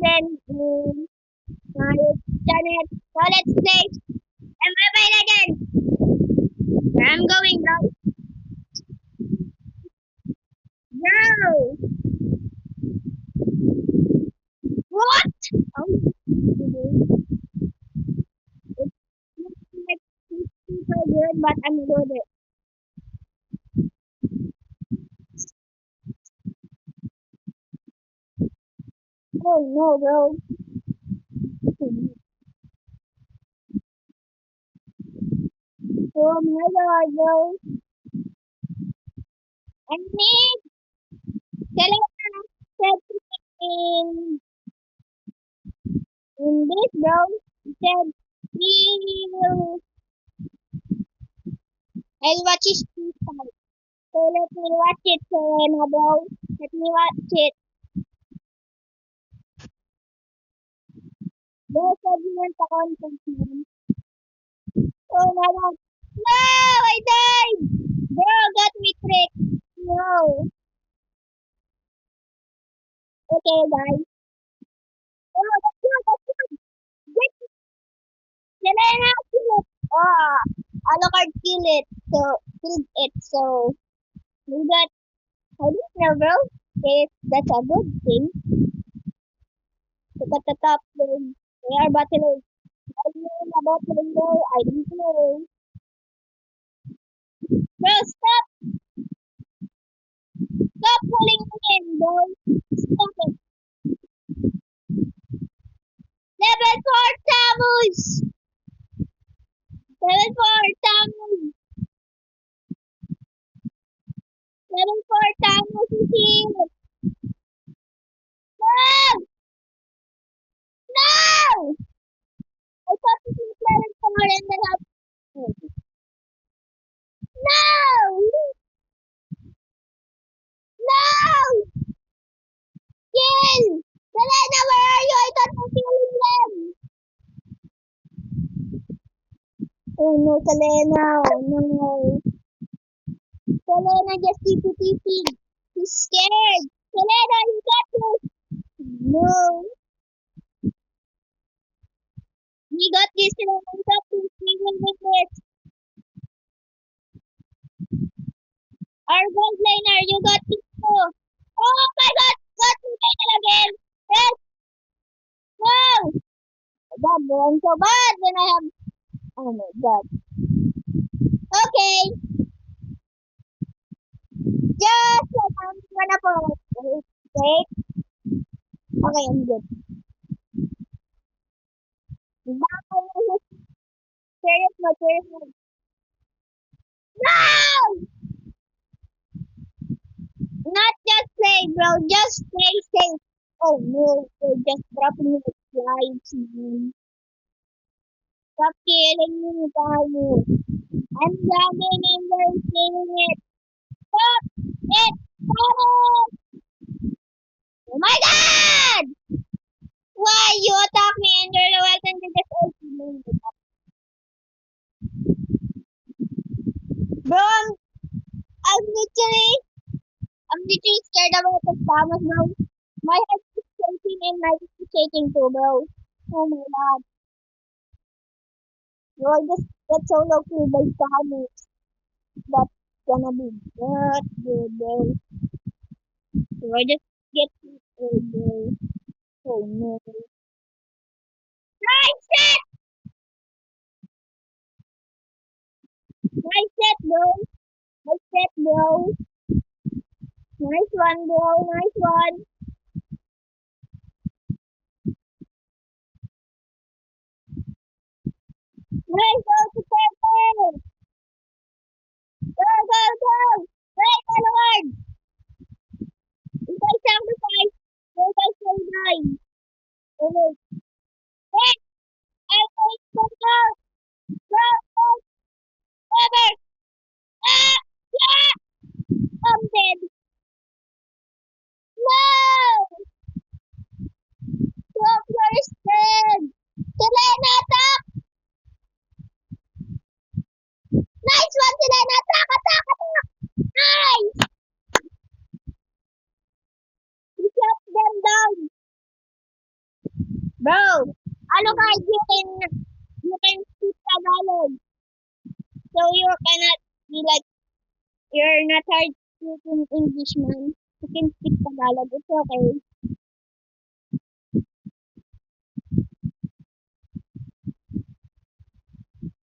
again in my channel. So let's play Mobile Legends. Where I'm going now. No! What? Oh, it's like super good, but I'm good at it. Oh no, bro. Oh my god, bro. I need Selena said in this, bro. He said he will. I'll watch his freestyle. So let me watch it, Selena, bro. Let me watch it. Bro said you want the content, man. Oh my god. No! I died! Bro got me tricked. No. Okay, guys. Oh, that's good, that's good. Get Selena, kill it. Ah, Alucard kill it. So, killed it. So, we got, I don't know, bro. If that's a good thing. Look at the top lane. They are battling. I don't know about the bro. I don't know. Bro, stop pulling me in, bro. Stop it. Level 4 Tamus! Level 4 Tamus! Level 4 Tamus is here! No! No! I thought it was level 4 and then I... No! No! Kill! Selena, where are you? I thought I'm killing them! Oh no, Selena! Oh no! Selena just TP. He's scared! Selena, you got this! No! We got this, Selena! We got this! We will win this! Our gold laner, you got this too! Oh my god! Got me again! Yes! No! God, bro, I'm so bad when I have... Oh my god. Okay! Just like I'm gonna pause. Wait. Okay, I'm good. Bye! Serious mode, serious mode. No! Not just play, bro. Just stay safe. Oh no, they're just dropping me like flies, man. Stop killing me, Tayo. I'm jamming in there, killing it. Stop it! Stop it! Oh my god! Why you attack me and you're the welcome to just ultimate me? Bro, I'm literally scared about the spammers, bro. My head is shaking and my head is shaking too, bro. Oh my god. Bro, I just get solo killed by spammers. That's gonna be not good, bro. So I just get killed, bro. Oh no. Nice set! Nice set, bro. Nice set, bro. Nice one, bro. Nice one. Nice go to purple. Go, go, go. Right, onward. If I sacrifice, you guys will die. Okay. Wait, I take the go. Go, go, over. Ah, yeah. I'm dead. No! Stop your stand. Selena, attack. Nice one, Selena. Attack, attack, attack. Nice. You shut them down. Bro, ano ka, you can speak Tagalog. So you cannot be like, you're not hard speaking English, man. You can speak Tagalog. It's okay.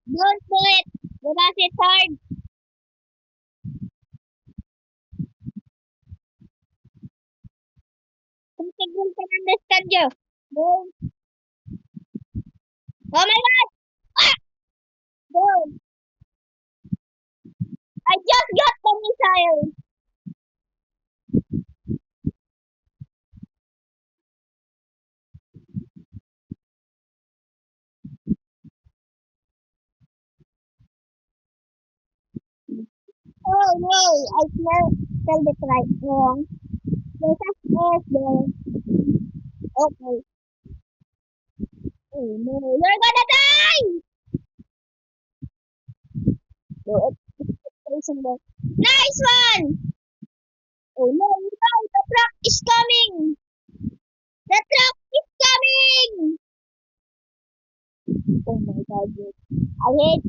Don't do it because it's hard. Kung tigil can understand you. Bro. Oh my god! Ah! Bro, I just got the missile. Oh no, I spelled it right wrong. There's a S there. Okay. Oh no, you're gonna die! Bro, it's in there. Nice one! Oh no, no, the truck is coming! The truck is coming! Oh my god, dude. I hate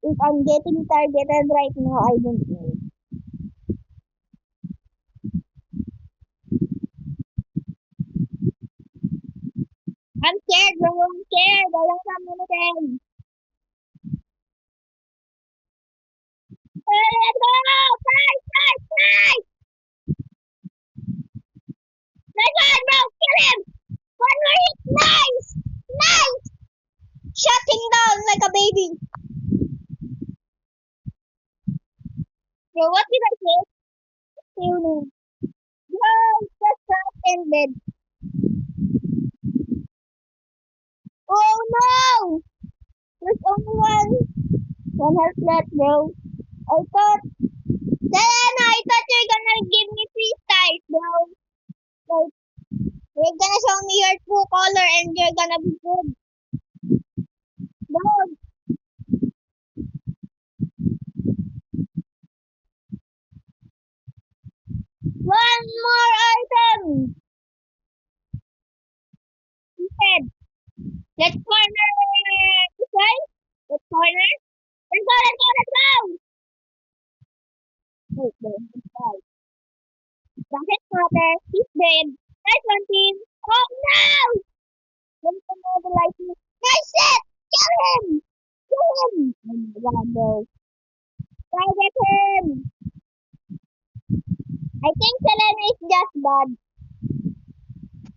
if I'm getting targeted right now, I don't know. I'm scared, bro. I'm scared. I don't have anything. Hey, let's go! Fight, fight, fight! Nice one, bro! Kill him! One more hit! Nice! Nice! Shut him down like a baby. Bro, what did I say? Bro, the shot ended. Oh no! There's only one health left, bro. I thought, Selena, I thought you're gonna give me free stars, bro. Like, you're gonna show me your true color and you're gonna be good. Bro, one more item! He said, let's corner this guy. Let's corner. Let's go, let's go, let's go! Wait, let's go. Rocket water. He's dead. Nice one, team. Oh no! Don't mobilize me. Nice shit! Kill him! Kill him! Oh my god, bro. Target him! I think Selena is just bad.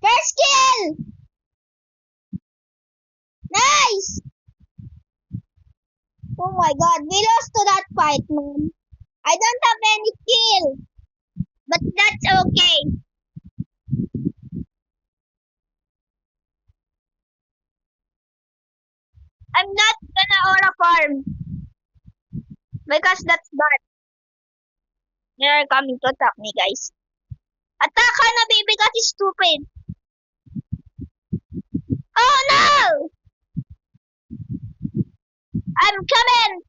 First kill! Nice! Oh my god, we lost to that fight, man. I don't have any skill, but that's okay. I'm not gonna aura farm because that's bad. They're coming to attack me, guys. Attack Hanabi because he's stupid. Oh no! I'm coming!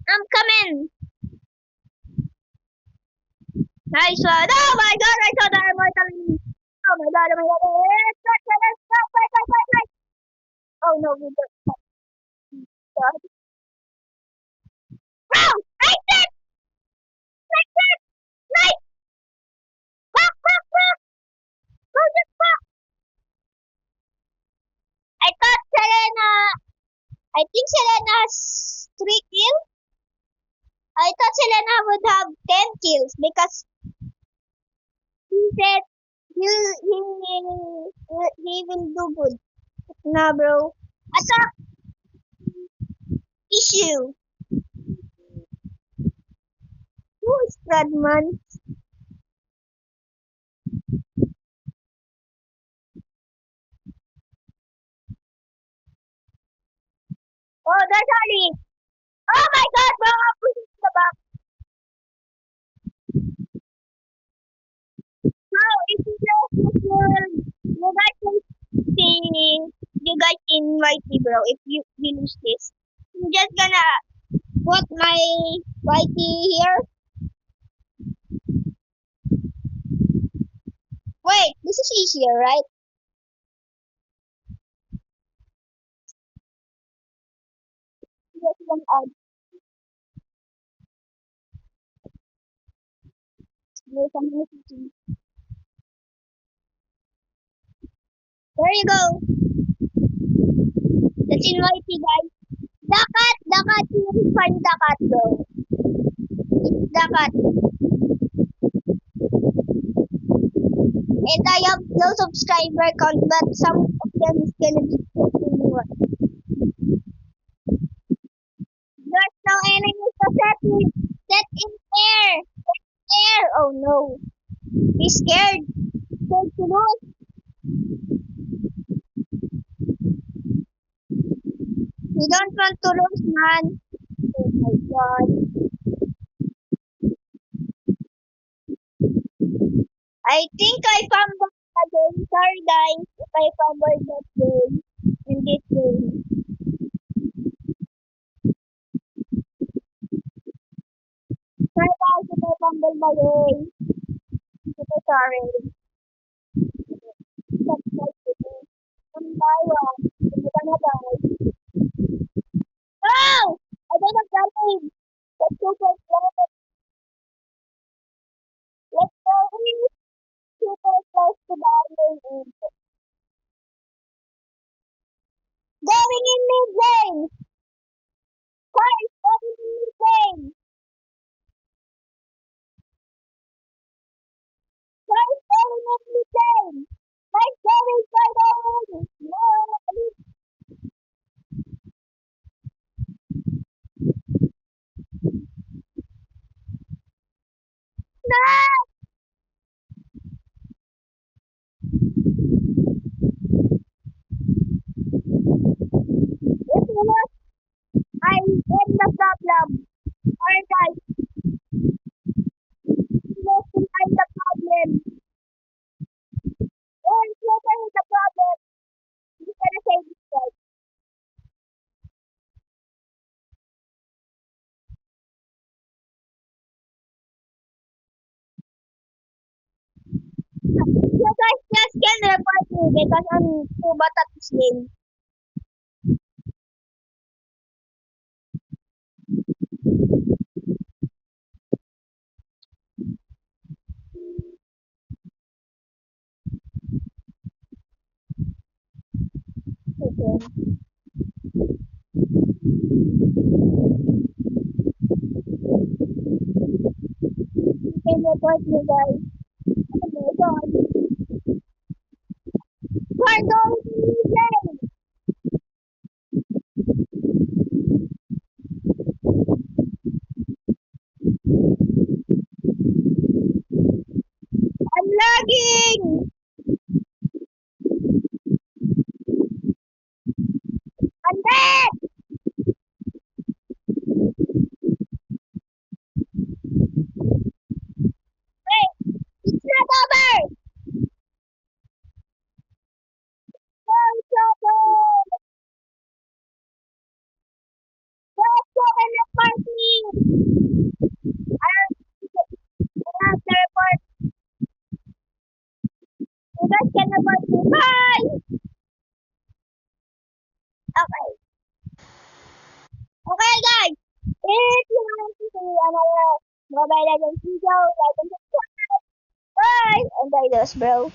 I'm coming! Nice one. Oh my god, I saw the immortal enemy. Oh my god, oh my god. Stop, fight, fight, fight, fight. Oh no, we don't. God. Bro! I said! I said! Nice! Fuck, fuck, fuck! Bro, just fuck! I thought Selena, I think Selena has 3 kills. I thought Selena would have 10 kills because he said he will do good. Nah, bro. Attack issue. Who is Radman? Oh, that's Ali. Oh my god, bro, I'm pushing to the back. Bro, if you guys you guys can see, you guys invite me, bro, if we lose this. I'm just gonna put my YT here. Wait, this is easier, right? just one ad. There's some messaging. There you go. Let's invite you guys. The cat, you will find the cat, bro. It's the cat. And I have no subscriber count, but some of them is gonna be 21. There's no enemies to set in air. Air. Oh no. He's scared. Scared to lose. We don't want to lose, man. Oh my god. I think I fumbled again. Sorry guys if I fumbled that game. In this game. Sorry guys if I fumbled my game. Super sorry. Subscribe to me. One. Sige na guys. Oh! I don't have that name. Let's go for it. Let's go in. Super close to the island. Going in mid lane. Cars going in mid lane. Cars going in mid lane. Cars going for the win. No. No. If you know, I am the problem. Alright guys. Yes, I'm the problem. Oh, Twitter is the problem. You gotta say this guys. You guys just can report me because I'm too bad at this game. Okay. You can report me guys. Oh my god. Pardon me guys. I'm lagging. I'm dead. Wait. It's not over. No, it's over. Let's go and report me. I have to report. You guys can report me. Bye. Okay. Okay, guys. If you want to see another Mobile Legends video, like and subscribe. Bye. And bye, those bro.